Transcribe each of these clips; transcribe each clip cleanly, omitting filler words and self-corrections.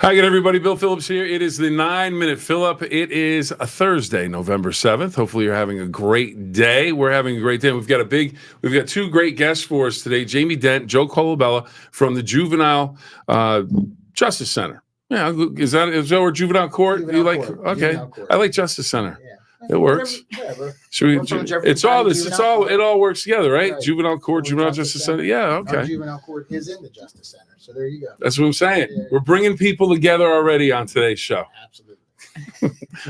Hi again, everybody. Bill Phillips here. It is the 9-minute fill-up. It is a Thursday, November 7th. Hopefully you're having a great day. We're having a great day. We've got two great guests for us today. Jamie Dent, Joe Colabella from the Juvenile Justice Center. Yeah, is that or Juvenile Court? Juvenile you like? Court. Okay, Juvenile Court. I like Justice Center. Yeah. It works. Whatever. Should we? We're from Jefferson It's all County this. Juvenile Court. It all works together, right? Right. Juvenile Court, Or Juvenile Justice Center. Yeah, okay. Our Juvenile Court is in the Justice Center, so there you go. That's what I'm saying. Yeah. We're bringing people together already on today's show. Absolutely.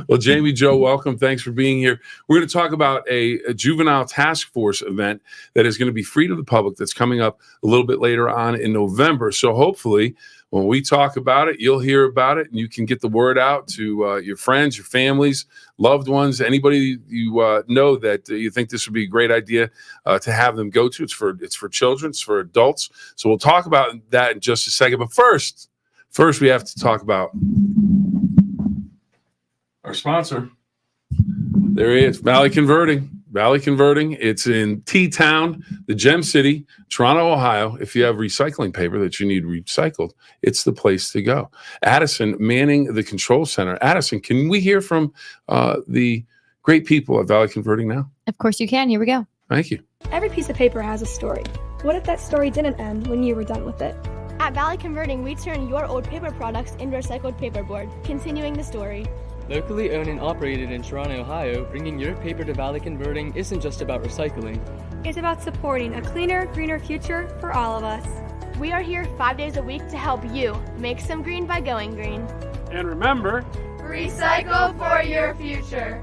Well, Jamie, Joe, welcome. Thanks for being here. We're going to talk about a juvenile task force event that is going to be free to the public that's coming up a little bit later on in November. So hopefully when we talk about it, you'll hear about it and you can get the word out to your friends, your families, loved ones, anybody you know that you think this would be a great idea to have them go to. It's for children, it's for adults. So we'll talk about that in just a second. But first we have to talk about our sponsor. There he is, Valley Converting. Valley Converting. It's in T-Town, the Gem City, Toronto, Ohio. If you have recycling paper that you need recycled, it's the place to go. Addison manning the control center. Addison, can we hear from the great people at Valley Converting now? Of course you can. Here we go. Thank you. Every piece of paper has a story. What if that story didn't end when you were done with it? At Valley Converting, we turn your old paper products into recycled paperboard, continuing the story. Locally owned and operated in Toronto, Ohio, bringing your paper to Valley Converting isn't just about recycling. It's about supporting a cleaner, greener future for all of us. We are here 5 days a week to help you make some green by going green. And remember, Recycle for your future.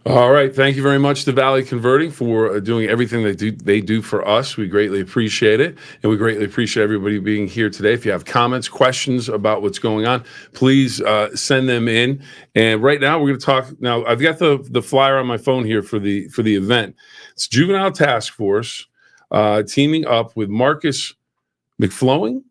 all right. Thank you very much to Valley Converting for doing everything they do for us. We greatly appreciate it. And we greatly appreciate everybody being here today. If you have comments, questions about what's going on, please send them in. And right now we're going to talk. Now I've got the flyer on my phone here for the event. It's Juvenile Task Force teaming up with Marcus McFlowing.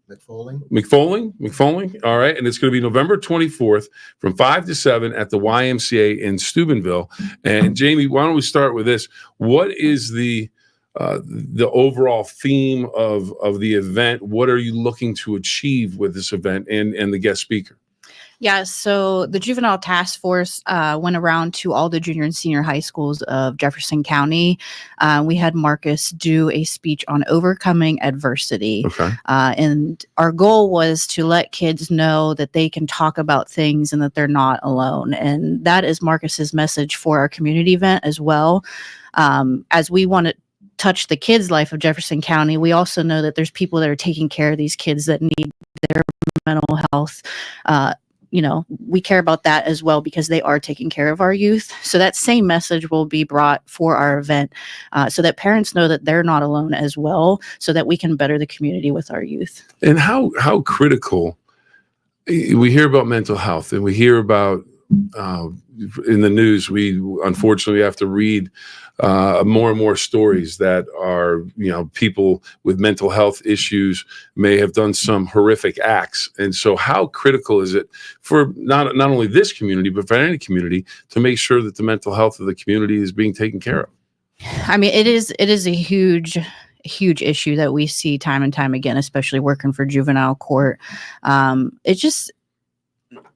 All right. And it's going to be November 24th from 5 to 7 at the YMCA in Steubenville. And Jamie, why don't we start with this? What is the overall theme of the event? What are you looking to achieve with this event and the guest speaker? Yeah, so the Juvenile Task Force went around to all the junior and senior high schools of Jefferson County. We had Marcus do a speech on overcoming adversity. Okay. And our goal was to let kids know that they can talk about things and that they're not alone. And that is Marcus's message for our community event as well. As we want to touch the kids' life of Jefferson County, we also know that there's people that are taking care of these kids that need their mental health. We care about that as well because they are taking care of our youth. So that same message will be brought for our event so that parents know that they're not alone as well, so that we can better the community with our youth. And how critical, we hear about mental health and we hear about in the news, we unfortunately have to read more and more stories that are, people with mental health issues may have done some horrific acts. And so how critical is it for not only this community, but for any community to make sure that the mental health of the community is being taken care of? I mean, it is a huge issue that we see time and time again, especially working for juvenile court.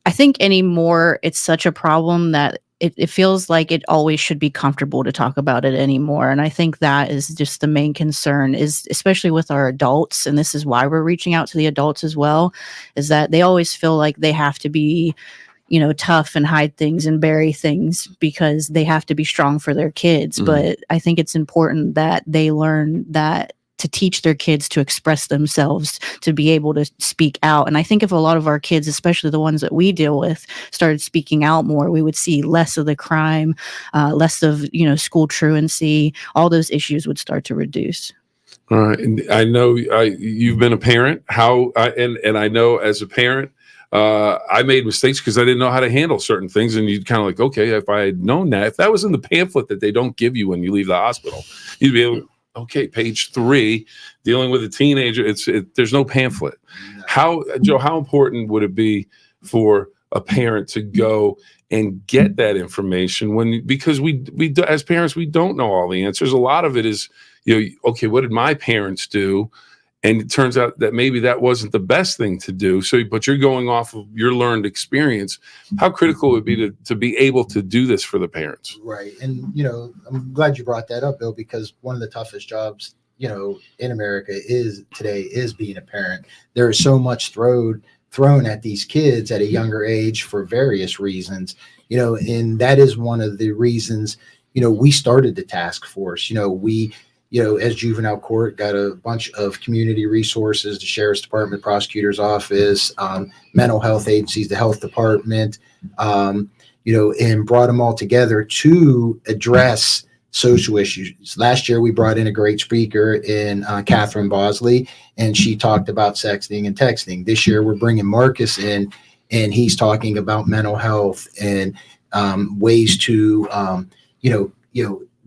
I think anymore, it's such a problem that it feels like it always should be comfortable to talk about it anymore. And I think that is just the main concern, is especially with our adults. And this is why we're reaching out to the adults as well, is that they always feel like they have to be, tough and hide things and bury things because they have to be strong for their kids. Mm-hmm. But I think it's important that they learn that to teach their kids to express themselves, to be able to speak out. And I think if a lot of our kids, especially the ones that we deal with, started speaking out more, we would see less of the crime, less of, school truancy. All those issues would start to reduce. All right. And I know you've been a parent. And I know as a parent, I made mistakes because I didn't know how to handle certain things. And you'd kind of like, okay, if I had known that, if that was in the pamphlet that they don't give you when you leave the hospital, you'd be able to, okay, page 3, dealing with a teenager. There's no pamphlet. Joe, how important would it be for a parent to go and get that information because we as parents, we don't know all the answers. A lot of it is, okay, what did my parents do? and it turns out that maybe that wasn't the best thing to do. So, but you're going off of your learned experience. How critical it would be to be able to do this for the parents? Right. And, I'm glad you brought that up, Bill, because one of the toughest jobs, in America today is being a parent. There is so much thrown at these kids at a younger age for various reasons, and that is one of the reasons, we started the task force. We, as juvenile court, got a bunch of community resources, the sheriff's department, prosecutor's office, mental health agencies, the health department, and brought them all together to address social issues. Last year, we brought in a great speaker in Catherine Bosley, and she talked about sexting and texting. This year, we're bringing Marcus in, and he's talking about mental health and ways to,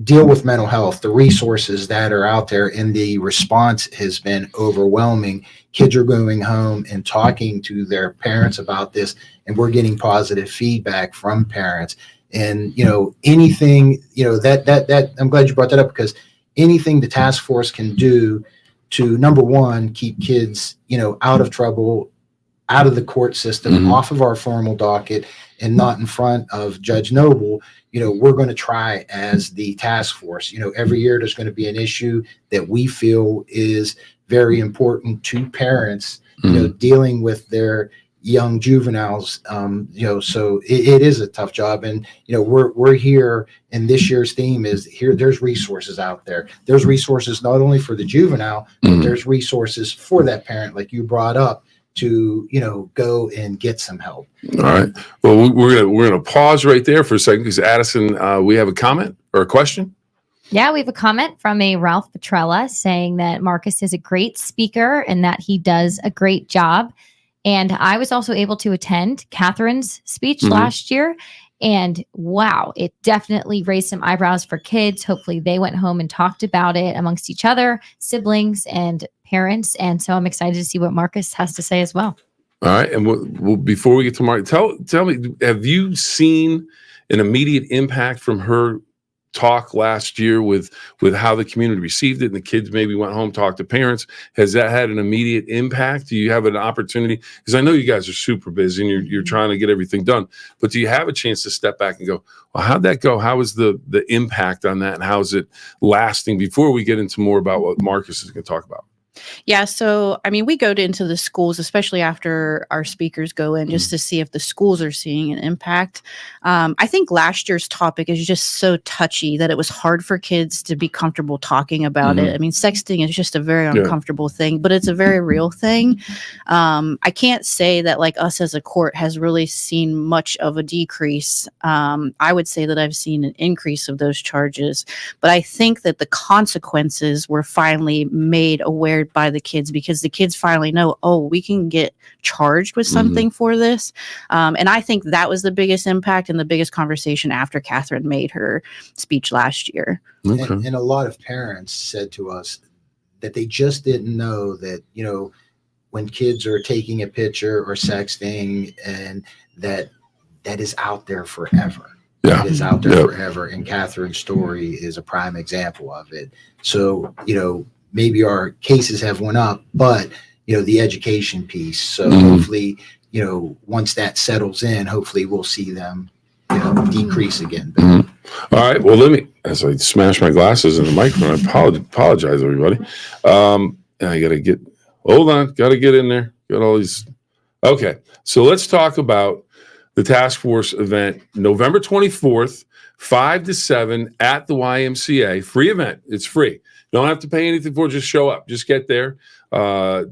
deal with mental health, the resources that are out there, and the response has been overwhelming. Kids are going home and talking to their parents about this, and we're getting positive feedback from parents. And, anything, that I'm glad you brought that up, because anything the task force can do to, number one, keep kids, out of trouble, out of the court system, off of our formal docket, and not in front of Judge Noble, we're going to try as the task force. Every year there's going to be an issue that we feel is very important to parents, dealing with their young juveniles. So it is a tough job. And, we're here, and this year's theme is here. There's resources out there. There's resources not only for the juvenile, but there's resources for that parent, like you brought up, to go and get some help. All right. Well, we're gonna pause right there for a second, because Addison, we have a comment or a question. Yeah, we have a comment from a Ralph Petrella saying that Marcus is a great speaker and that he does a great job. And I was also able to attend Catherine's speech last year. And wow, it definitely raised some eyebrows for kids. Hopefully they went home and talked about it amongst each other, siblings and parents. And so I'm excited to see what Marcus has to say as well. All right. And we'll before we get to Mark, tell me, have you seen an immediate impact from her talk last year with how the community received it, and the kids maybe went home, talked to parents? Has that had an immediate impact? Do you have an opportunity? Because I know you guys are super busy and you're trying to get everything done, but do you have a chance to step back and go, well, how'd that go? How was the impact on that? And how is it lasting, before we get into more about what Marcus is going to talk about? Yeah. So, I mean, we go into the schools, especially after our speakers go in, just to see if the schools are seeing an impact. I think last year's topic is just so touchy that it was hard for kids to be comfortable talking about it. I mean, sexting is just a very uncomfortable thing, but it's a very real thing. I can't say that like us as a court has really seen much of a decrease. I would say that I've seen an increase of those charges, but I think that the consequences were finally made aware by the kids, because the kids finally know, oh, we can get charged with something for this. And I think that was the biggest impact and the biggest conversation after Catherine made her speech last year. Okay. And a lot of parents said to us that they just didn't know that, when kids are taking a picture or sexting, and that is out there forever. Yeah. It is out there forever. And Catherine's story is a prime example of it. So, maybe our cases have went up, but the education piece. So hopefully, once that settles in, hopefully we'll see them, decrease again. All right. Well, as I smash my glasses in the microphone, I apologize, everybody. And I got to get in there. Got all these. Okay. So let's talk about the task force event, November 24th, 5 to 7 at the YMCA. Free event. It's free. Don't have to pay anything for it. Just show up. Just get there.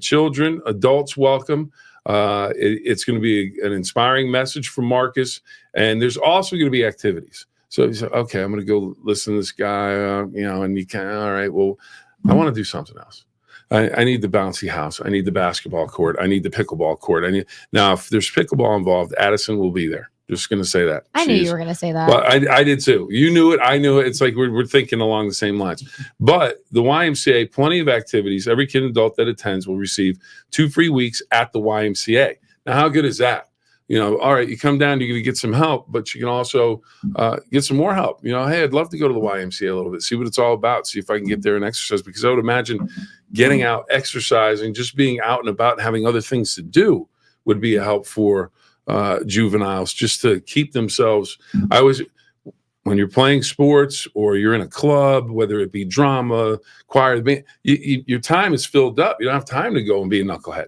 Children, adults, welcome. It's going to be an inspiring message from Marcus. And there's also going to be activities. So he said, okay, I'm going to go listen to this guy, and you can, all right, well, I want to do something else. I need the bouncy house. I need the basketball court. I need the pickleball court. Now, if there's pickleball involved, Addison will be there. Just going to say that. I knew you were going to say that. Well, I did too. You knew it. I knew it. It's like we're thinking along the same lines. But the YMCA, plenty of activities. Every kid and adult that attends will receive 2 free weeks at the YMCA. Now, how good is that? all right, you come down, you're going to get some help, but you can also get some more help. Hey, I'd love to go to the YMCA a little bit, see what it's all about, see if I can get there and exercise, because I would imagine getting out, exercising, just being out and about, and having other things to do would be a help for juveniles, just to keep themselves. When you're playing sports or you're in a club, whether it be drama, choir, your time is filled up. You don't have time to go and be a knucklehead.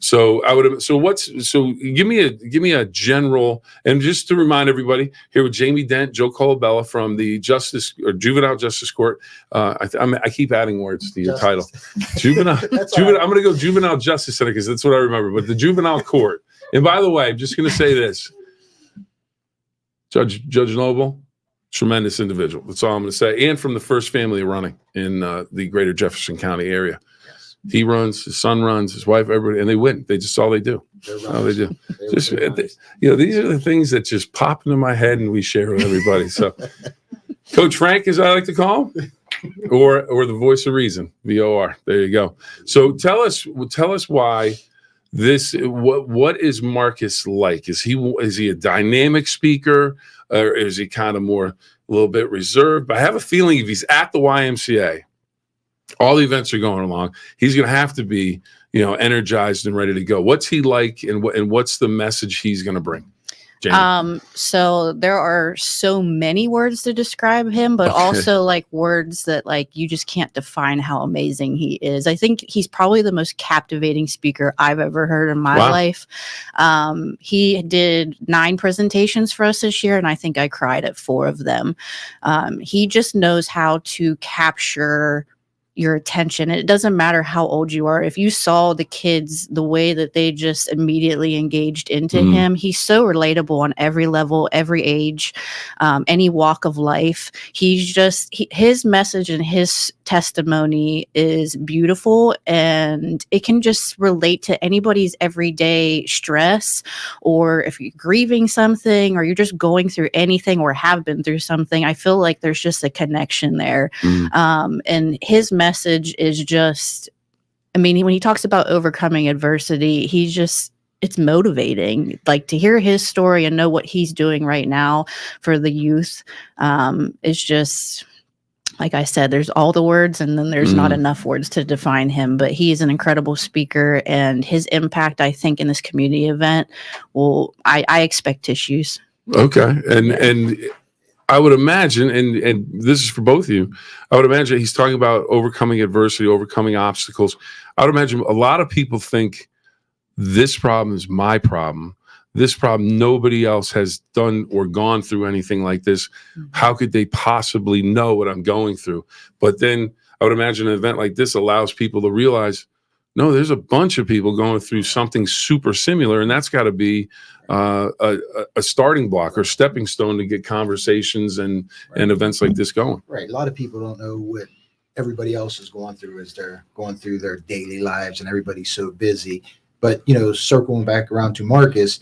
So give me a general, and just to remind everybody, here with Jamie Dent, Joe Colabella from the Juvenile Justice Court. I keep adding words to your title. Juvenile. I'm going to go Juvenile Justice Center because that's what I remember. But the Juvenile Court. And by the way, I'm just going to say this: Judge Noble, tremendous individual. That's all I'm going to say. And from the first family running in the greater Jefferson County area. He runs, his son runs, his wife, everybody, and they win. That's all they do. All they do. These are the things that just pop into my head and we share with everybody. So, Coach Frank, as I like to call him, or the voice of reason, VOR. There you go. So tell us why what is Marcus like? Is he a dynamic speaker, or is he kind of a little bit reserved? But I have a feeling if he's at the YMCA, all the events are going along, he's going to have to be, energized and ready to go. What's he like, and what's the message he's going to bring? Jamie? So there are so many words to describe him, but also like words that like you just can't define how amazing he is. I think he's probably the most captivating speaker I've ever heard in my life. He did 9 presentations for us this year, and I think I cried at 4 of them. He just knows how to capture your attention. It doesn't matter how old you are. If you saw the kids, the way that they just immediately engaged into him, he's so relatable on every level, every age, any walk of life. His message and his testimony is beautiful, and it can just relate to anybody's everyday stress, or if you're grieving something, or you're just going through anything or have been through something. I feel like there's just a connection there. And his message is just, when he talks about overcoming adversity, it's motivating, like to hear his story and know what he's doing right now for the youth. It's just, like I said, there's all the words, and then there's not enough words to define him, but he is an incredible speaker, and his impact, I think, in this community event I expect tissues. Okay. And I would imagine, and this is for both of you, I would imagine he's talking about overcoming adversity, overcoming obstacles. I would imagine a lot of people think this problem is my problem. This problem, nobody else has done or gone through anything like this. How could they possibly know what I'm going through? But then I would imagine an event like this allows people to realize, no, there's a bunch of people going through something super similar, and that's got to be a starting block or stepping stone to get conversations and events like this going. Right. A lot of people don't know what everybody else is going through as they're going through their daily lives, and everybody's so busy. But, circling back around to Marcus,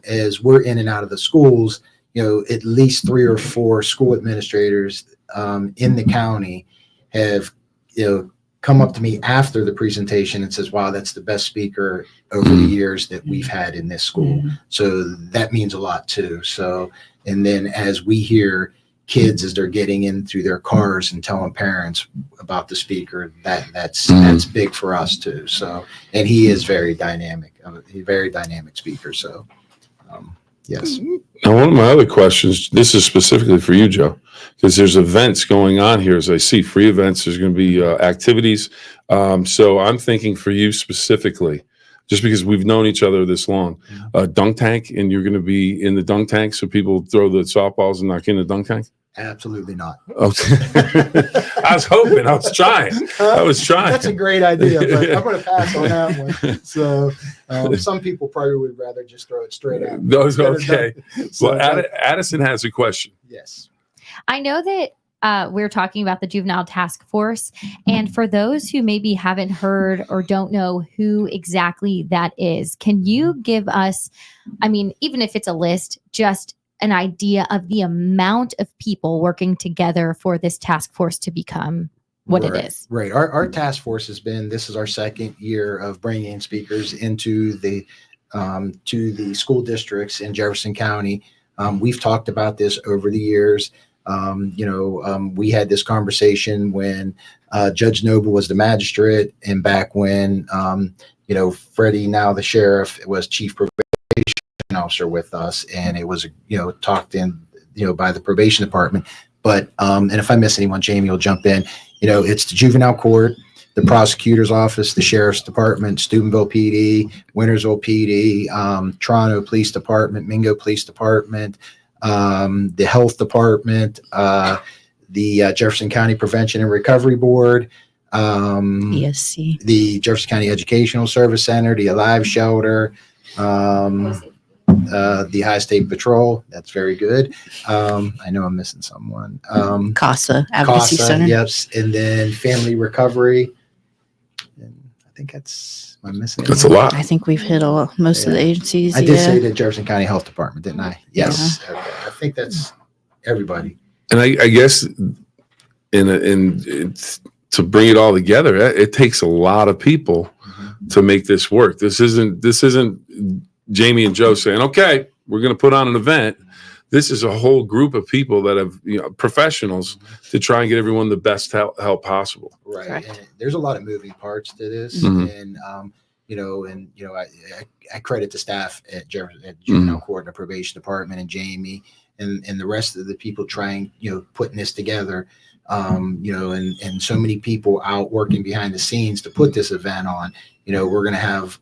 as we're in and out of the schools, at least 3 or 4 school administrators in the county have, come up to me after the presentation and says, wow, that's the best speaker over the years that we've had in this school. So that means a lot too. So, and then as we hear kids as they're getting in through their cars and telling parents about the speaker, that's big for us too. So, and he is very dynamic, a very dynamic speaker. So, yes. Now, one of my other questions, this is specifically for you, Joe, because there's events going on here. As I see free events, there's going to be activities. So I'm thinking for you specifically, just because we've known each other this long, dunk tank, and you're going to be in the dunk tank, so people throw the softballs and knock in the dunk tank? Absolutely not. Oh, I was hoping. I was trying. That's a great idea, but I'm going to pass on that one. So some people probably would rather just throw it straight out. Those okay. So, well, Addison has a question. Yes. I know that we're talking about the Juvenile Task Force, and for those who maybe haven't heard or don't know who exactly that is, can you give us, even if it's a list, just an idea of the amount of people working together for this task force to become what it is? Right. Our task force this is our 2nd year of bringing speakers into the to the school districts in Jefferson County. We've talked about this over the years. We had this conversation when Judge Noble was the magistrate, and back when Freddie, now the sheriff, was chief probation officer with us, and it was talked in by the probation department. But and if I miss anyone, Jamie will jump in. It's the juvenile court, the prosecutor's office, the sheriff's department, Steubenville PD, Wintersville PD, Toronto Police Department, Mingo Police Department, the health department, the Jefferson County Prevention and Recovery Board, ESC, the Jefferson County Educational Service Center, the Alive Shelter, the High State Patrol. That's very good. I know I'm missing someone. CASA Advocacy CASA, Center. yes, and then Family Recovery. And I think I'm missing. That's a lot. I think we've hit most of the agencies. I did say the Jefferson County Health Department, didn't I? Yes. Okay. I think that's everybody. And I guess in to bring it all together, it takes a lot of people to make this work. This isn't Jamie and Joe saying, okay, we're going to put on an event. This is a whole group of people that have professionals to try and get everyone the best help possible. Right. Correct. And there's a lot of moving parts to this, and I credit the staff at Juvenile Court and the Probation Department, and Jamie and the rest of the people trying putting this together. And so many people out working behind the scenes to put this event on. We're going to have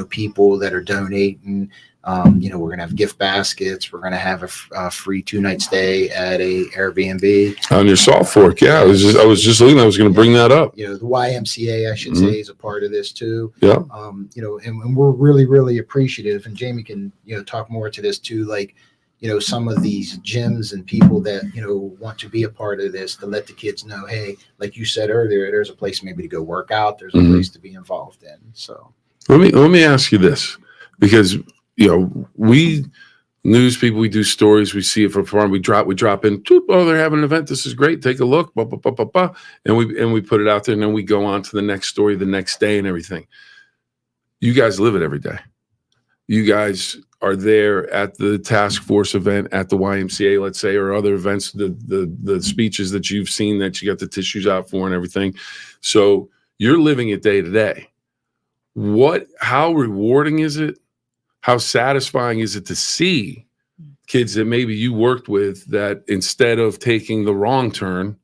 people that are donating. We're going to have gift baskets. We're going to have a free 2-night stay at a Airbnb On your Salt Fork, yeah. I was just looking. I was going to bring that up. The YMCA, I should say, is a part of this too. Yeah. And we're really, really appreciative. And Jamie can talk more to this too. Like, some of these gyms and people that want to be a part of this, to let the kids know, hey, like you said earlier, there's a place maybe to go work out. There's a place to be involved in. So Let me ask you this, because we news people, we do stories, we see it from farm, we drop in, oh, they're having an event, this is great, take a look, blah, blah, blah, blah, blah, and we put it out there, and then we go on to the next story the next day and everything. You guys live it every day. You guys are there at the task force event, at the YMCA, let's say, or other events, the speeches that you've seen that you got the tissues out for and everything. So you're living it day to day. How rewarding is it? How satisfying is it to see kids that maybe you worked with that instead of taking the wrong turn,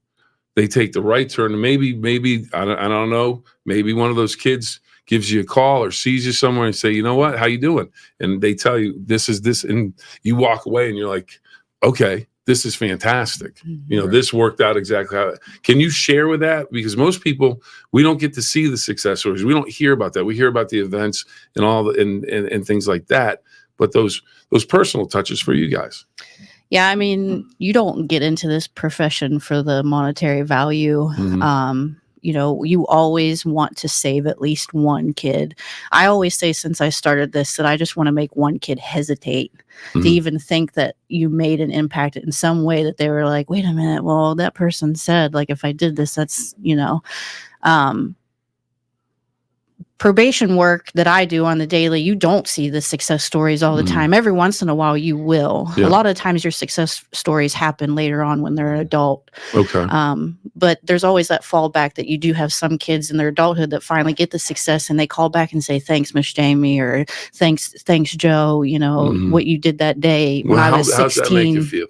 they take the right turn? And maybe I don't know, maybe one of those kids gives you a call or sees you somewhere and say, you know what, how you doing? And they tell you this is this, and you walk away and you're like, okay, this is fantastic. This worked out exactly how. Can you share with that? Because most people, we don't get to see the success stories. We don't hear about that. We hear about the events and all the and things like that. But those personal touches for you guys. Yeah, I mean, you don't get into this profession for the monetary value. You always want to save at least one kid. I always say, since I started this, that I just want to make one kid hesitate to even think that you made an impact in some way, that they were like, wait a minute, well, that person said, like, if I did this, that's, probation work that I do on the daily, you don't see the success stories all the time. Every once in a while you will. A lot of times your success stories happen later on when they're an adult. Okay. But there's always that fallback that you do have some kids in their adulthood that finally get the success and they call back and say, thanks, Miss Jamie, or thanks, Joe, what you did that day when I was 16. How's that make you feel?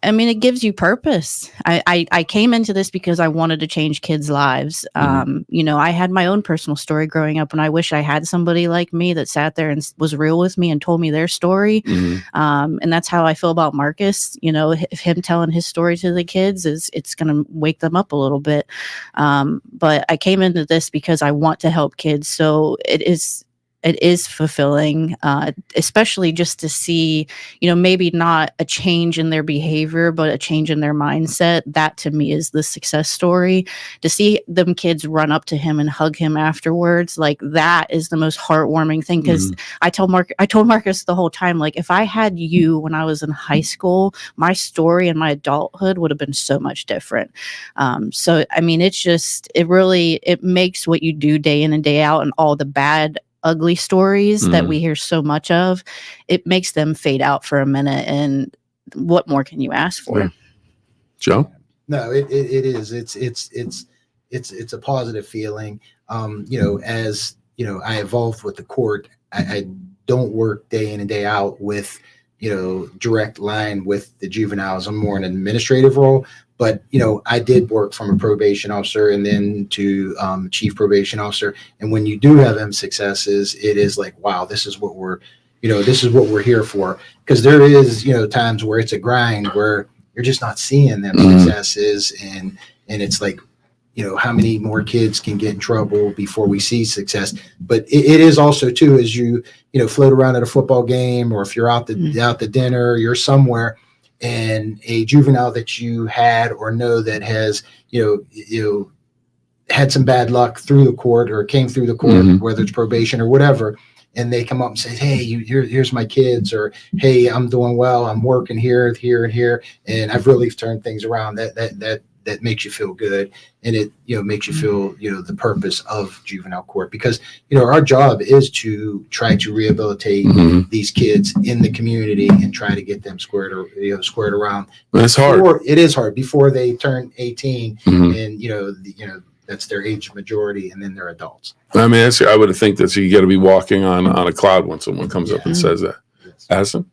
I mean, it gives you purpose. I came into this because I wanted to change kids' lives. I had my own personal story growing up, and I wish I had somebody like me that sat there and was real with me and told me their story. And that's how I feel about Marcus. If him telling his story to the kids it's going to wake them up a little bit. But I came into this because I want to help kids. So it is fulfilling, especially just to see, maybe not a change in their behavior, but a change in their mindset. That to me is the success story. To see them kids run up to him and hug him afterwards, like, that is the most heartwarming thing. Because I told Marcus the whole time, like, if I had you when I was in high school, my story and my adulthood would have been so much different. So, I mean, it makes what you do day in and day out and all the bad ugly stories that we hear so much of, it makes them fade out for a minute. And what more can you ask for? Yeah. Joe? No, it is. It's a positive feeling. As I evolved with the court. I don't work day in and day out with, direct line with the juveniles. I'm more in an administrative role, but, I did work from a probation officer and then to chief probation officer. And when you do have them successes, it is like, wow, this is what we're here for. Because there is, times where it's a grind where you're just not seeing them successes. And it's like, how many more kids can get in trouble before we see success? But it is also too, as you float around at a football game, or if you're out to dinner, you're somewhere, and a juvenile that you had or know that has had some bad luck through the court or came through the court, whether it's probation or whatever, and they come up and say, hey, here's my kids, or hey, I'm doing well, I'm working here, and here, and I've really turned things around. That makes you feel good, and it makes you feel the purpose of juvenile court, because our job is to try to rehabilitate these kids in the community and try to get them squared around. That's hard. It is hard before they turn 18, and that's their age of majority, and then they're adults. I mean, I would think that you got to be walking on a cloud when someone comes up and says that. Yes. Addison?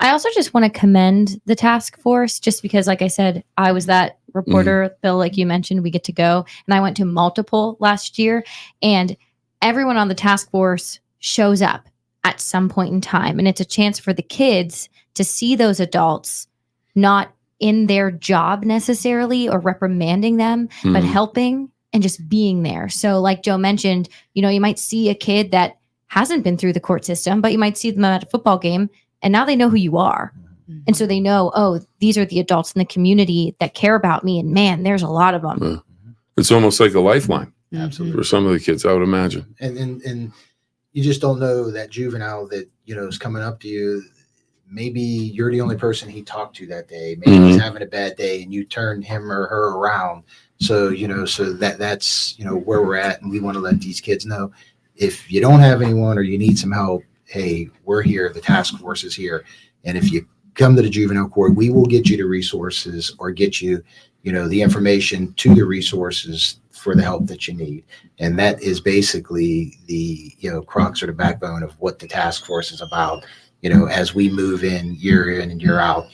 I also just want to commend the task force, just because, like I said, I was that reporter, Bill, like you mentioned, we get to go. And I went to multiple last year, and everyone on the task force shows up at some point in time. And it's a chance for the kids to see those adults, not in their job necessarily or reprimanding them, but helping and just being there. So like Joe mentioned, you might see a kid that hasn't been through the court system, but you might see them at a football game, and now they know who you are. And so they know, oh, these are the adults in the community that care about me. And man, there's a lot of them. It's almost like a lifeline Absolutely. for some of the kids, I would imagine. And you just don't know that juvenile that, is coming up to you. Maybe you're the only person he talked to that day. Maybe he's having a bad day and you turn him or her around. So, so that's, where we're at. And we want to let these kids know, if you don't have anyone or you need some help, hey, we're here. The task force is here. And if you come to the juvenile court, we will get you the resources or get you, the information to the resources for the help that you need. And that is basically the, crux or the backbone of what the task force is about. As we move in and year out,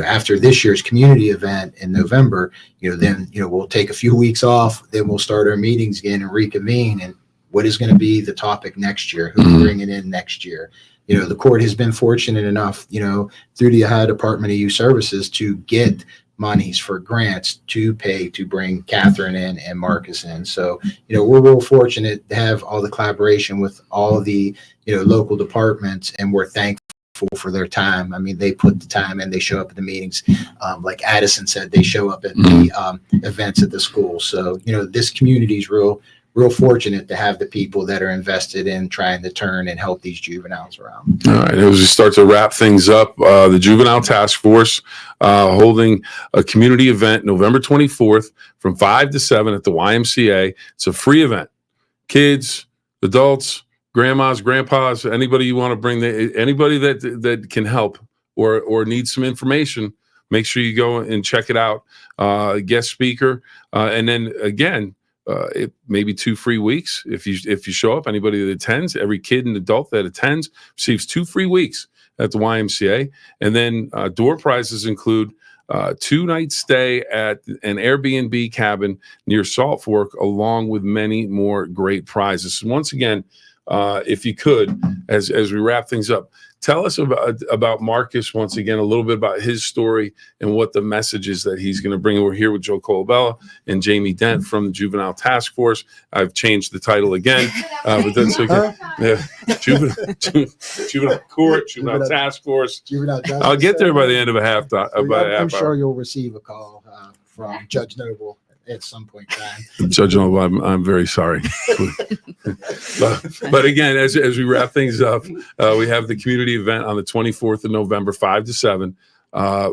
after this year's community event in November, then, we'll take a few weeks off, then we'll start our meetings again and reconvene. And what is going to be the topic next year? Who we're bringing in next year? The court has been fortunate enough, through the Ohio Department of Youth Services to get monies for grants to pay to bring Catherine in and Marcus in. So, we're real fortunate to have all the collaboration with all the, local departments, and we're thankful for their time. I mean, they put the time in, they show up at the meetings. Like Addison said, they show up at the events at the school. So, this community is real fortunate to have the people that are invested in trying to turn and help these juveniles around. All right. As we start to wrap things up, the Juvenile Task Force holding a community event November 24th from 5 to 7 at the YMCA. It's a free event. Kids, adults, grandmas, grandpas, anybody you want to bring, anybody that can help or needs some information, make sure you go and check it out. Guest speaker. And then again, it maybe 2 free weeks if you show up. Anybody that attends, every kid and adult that attends receives 2 free weeks at the YMCA. And then door prizes include 2-night stay at an Airbnb cabin near Salt Fork, along with many more great prizes. Once again, if you could, as we wrap things up, tell us about Marcus once again, a little bit about his story and what the message is that he's going to bring. We're here with Joe Colabella and Jamie Dent from the Juvenile Task Force. I've changed the title again, but that's okay. Juvenile Court, Juvenile Task Force. I'll get there by the end of a half hour. I'm sure you'll receive a call from Judge Noble at some point in time. Judge Noble, I'm very sorry. but again, as we wrap things up, we have the community event on the 24th of November, 5 to 7.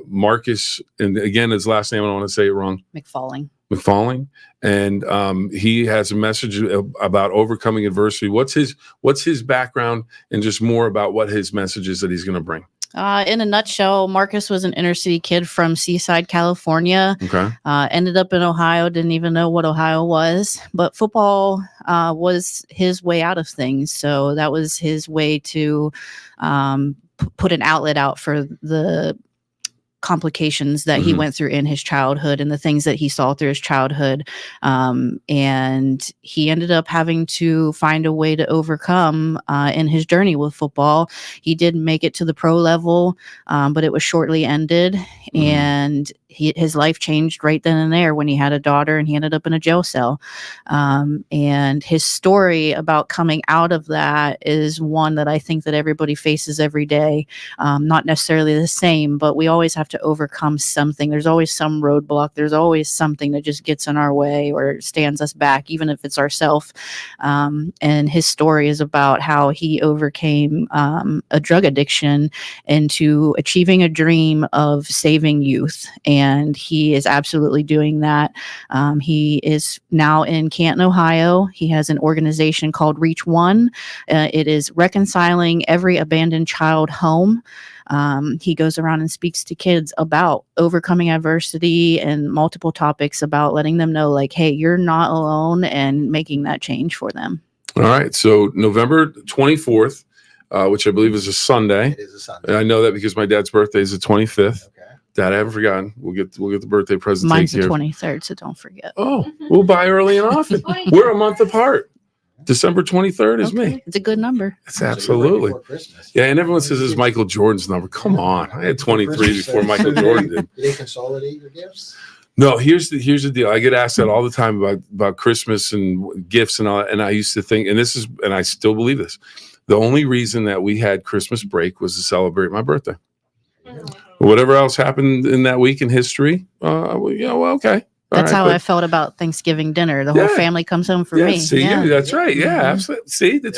Marcus, and again, his last name, I don't want to say it wrong. McFalling. McFalling, and he has a message about overcoming adversity. What's his background, and just more about what his message is that he's going to bring. In a nutshell, Marcus was an inner city kid from Seaside, California. Okay. Ended up in Ohio, didn't even know what Ohio was, but football was his way out of things. So that was his way to put an outlet out for the complications that he went through in his childhood and the things that he saw through his childhood. And he ended up having to find a way to overcome in his journey with football. He did make it to the pro level, but it was shortly ended. And his life changed right then and there when he had a daughter, and he ended up in a jail cell. And his story about coming out of that is one that I think that everybody faces every day. Not necessarily the same, but we always have to overcome something. There's always some roadblock. There's always something that just gets in our way or stands us back, even if it's ourself. And his story is about how he overcame a drug addiction into achieving a dream of saving youth. And he is absolutely doing that. He is now in Canton, Ohio. He has an organization called Reach One. It is reconciling every abandoned child home. He goes around and speaks to kids about overcoming adversity and multiple topics about letting them know, like, hey, you're not alone, and making that change for them. All right. So November 24th, which I believe is a Sunday. It is a Sunday. I know that because my dad's birthday is the 25th. Okay. Dad, I haven't forgotten. We'll get the birthday present. Mine's the taken care of. 23rd, so don't forget. Oh, we'll buy early and often. We're a month apart. December 23rd is Okay, me. it's a good number. It's So you're right absolutely. before Christmas. Yeah, and everyone says this is Michael Jordan's number. Come on. I had 23 Christmas, before so- Michael Jordan did. Do they consolidate your gifts? No, here's the deal. I get asked that all the time about Christmas and gifts and all that. And I used to think, and I still believe this, the only reason that we had Christmas break was to celebrate my birthday. Whatever else happened in that week in history, okay. That's how I I felt about Thanksgiving dinner. The whole Yeah. family comes home for yeah, me. see, Yeah. that's right. Yeah, Mhm. absolutely. See, There the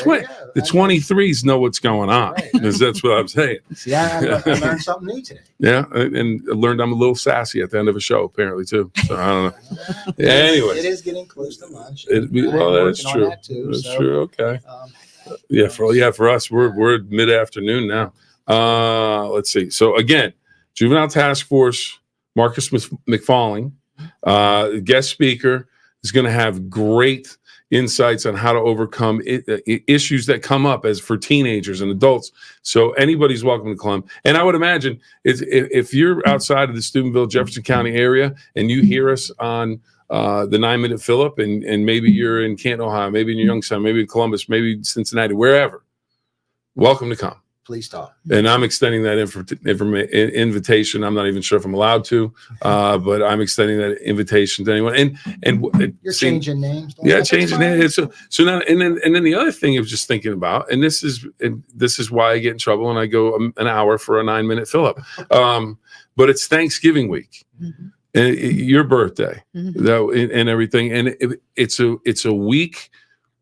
you go. 23s know what's going on. Right. Because that's what I'm saying. See, I learned something new today. Yeah, and I learned I'm a little sassy at the end of a show, apparently too. So I don't know. Yeah, anyways. It is getting close to lunch. Well, I'm that is working on true. that too, That's so, true. Okay. um, For us, we're mid afternoon now. Let's see. So again, Juvenile Task Force, Marcus McFalling, guest speaker, is going to have great insights on how to overcome issues that come up as for teenagers and adults. So anybody's welcome to come. And I would imagine if you're outside of the Steubenville, Jefferson County area, and you hear us on the 9-minute Phill-Up, and maybe you're in Canton, Ohio, maybe in Youngstown, maybe in Columbus, maybe Cincinnati, wherever, welcome to come. Please talk. And I'm extending that invitation. I'm not even sure if I'm allowed to, but I'm extending that invitation to anyone. And You're changing names. don't yeah, you? changing it. So now, and then the other thing I was just thinking about, and this is why I get in trouble and I go an hour for a 9-minute Phill-Up. But it's Thanksgiving week. Mhm. And your birthday, Mhm. and everything, and it's a week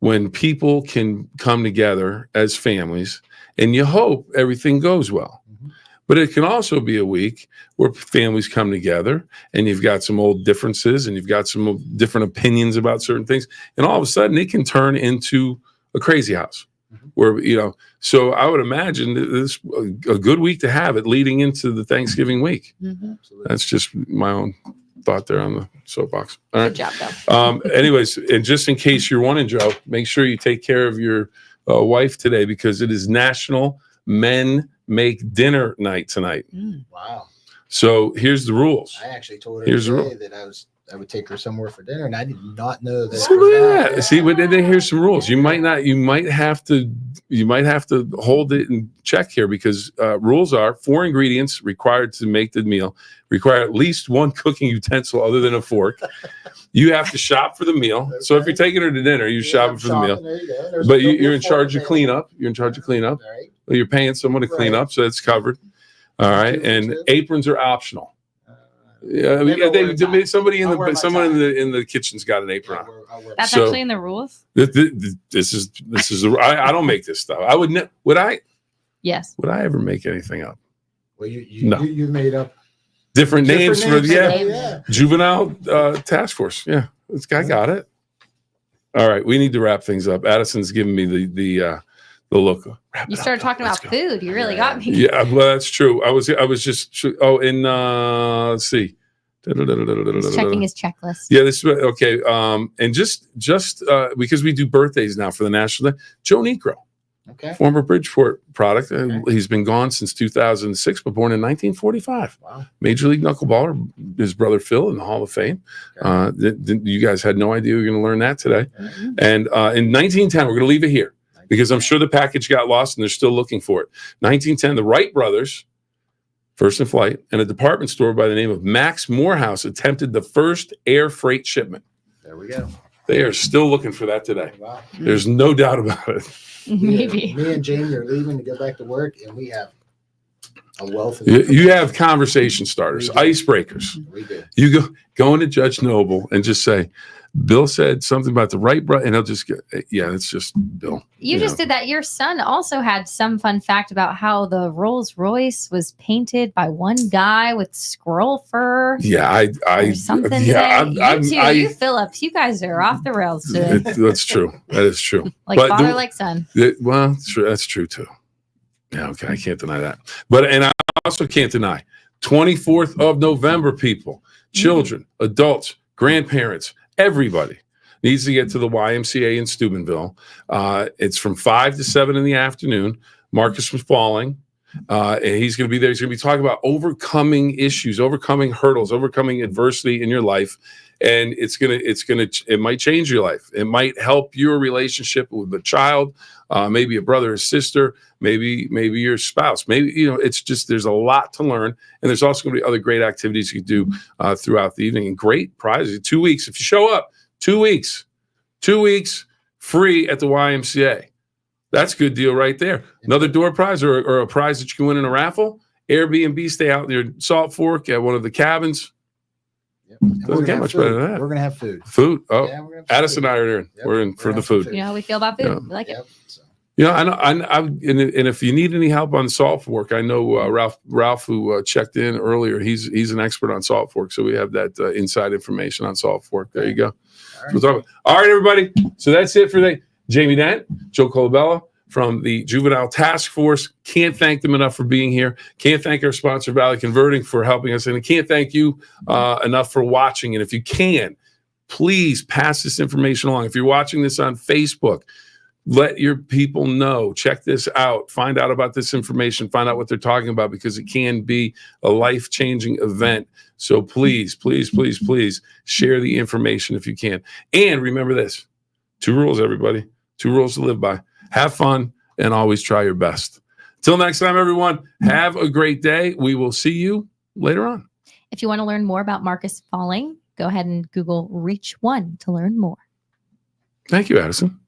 when people can come together as families, and you hope everything goes well. Mhm. But it can also be a week where families come together, and you've got some old differences, and you've got some different opinions about certain things, and all of a sudden it can turn into a crazy house. Mhm. Where so I would imagine this a good week to have it leading into the Thanksgiving week. Mhm. Absolutely. That's just my own thought there on the soapbox. All right. Good job, though. Anyways, and just in case you're wondering, Joe, make sure you take care of your wife today, because it is National Men Make Dinner Night tonight. Mm. Wow. So here's the rules. I actually told her Here's the today rule. that I would take her somewhere for dinner, and I did not know that. See, it was look at that. that. See, but then here's some rules. You might have to hold it in check here, because rules are 4 ingredients required to make the meal, require at least 1 cooking utensil other than a fork. You have to shop for the meal. So if you're taking her to dinner, you're Yeah, shopping for the meal. There you go. There's But a- you're in there's a charge of fork cleanup. You're in charge of cleanup. All right. You're paying someone to clean Right. up, so it's covered. All right, and aprons are optional. Yeah, Never wear a tie. somebody I'll wear my someone tie. in the kitchen's got an apron on. I'll wear That's So- actually in the rules. This is I don't make this stuff. I would I Yes. ever make anything up? Well, you No. made up Different names for Yeah. Juvenile Task Force. Yeah, this guy got it. All right, we need to wrap things up. Addison's giving me the look. Wrap You it up, started though. talking Let's about go. food. You really got me. Yeah, well, that's true. I was just let's see. He's checking his checklist. Yeah, this is okay. And just because we do birthdays now for the National Day, Joe Negro, Okay. former Bridgeport product. He's been gone since 2006, but born in 1945. Wow. Major League knuckleballer. His brother Phil in the Hall of Fame. You guys had no idea we were going to learn that today. And in 1910, we're going to leave it here because I'm sure the package got lost and they're still looking for it. 1910, the Wright brothers, first in flight, and a department store by the name of Max Morehouse attempted the first air freight shipment. There we go. They are still looking for that today. Wow. There's no doubt about it. Maybe. Me and Jamie are leaving to go back to work, and we have a wealth of You have conversation starters, We do. icebreakers. We do. You go into Judge Noble and just say, Bill said something about the Wright brother, and he'll just get, yeah, it's just Bill. You just did that. Your son also had some fun fact about how the Rolls Royce was painted by one guy with squirrel fur. Yeah, Or something yeah, today. You Phillips, you guys are off the rails today. That's true. That is true. Like but father, like son. Well, that's true too. Yeah, okay, I can't deny that. But and I also can't deny 24th of November, people, children, adults, grandparents, everybody needs to get to the YMCA in Steubenville. It's from 5 to 7 in the afternoon. Marcus was falling. And he's going to be there. He's going to be talking about overcoming issues, overcoming hurdles, overcoming adversity in your life. And it might change your life. It might help your relationship with a child, maybe a brother or sister, maybe your spouse. Maybe, it's just, there's a lot to learn. And there's also going to be other great activities you can do throughout the evening and great prizes. 2 weeks. If you show up, 2 weeks free at the YMCA. That's a good deal right there. Another door prize or a prize that you can win in a raffle. Airbnb, stay out near Salt Fork at one of the cabins. Yep. And Doesn't get much better than that. We're going to have food. Food. Oh, Yeah, we're gonna have some Addison food. and I are in. Yep. We're in for the gonna have some food. You know how we feel about food? Yeah. We like it. Yep. So, And if you need any help on Salt Fork, I know Ralph who checked in earlier. He's an expert on Salt Fork, so we have that inside information on Salt Fork. There you go. All right, everybody. So that's it for the Jamie Dent, Joe Colabella from the Juvenile Task Force. Can't thank them enough for being here. Can't thank our sponsor, Valley Converting, for helping us. And I can't thank you enough for watching. And if you can, please pass this information along. If you're watching this on Facebook, let your people know. Check this out. Find out about this information. Find out what they're talking about because it can be a life-changing event. So please, please, please, please share the information if you can. And remember this. 2 rules, everybody. 2 rules to live by. Have fun and always try your best. Till next time, everyone, have a great day. We will see you later on. If you want to learn more about Marcus falling, go ahead and Google Reach One to learn more. Thank you, Addison.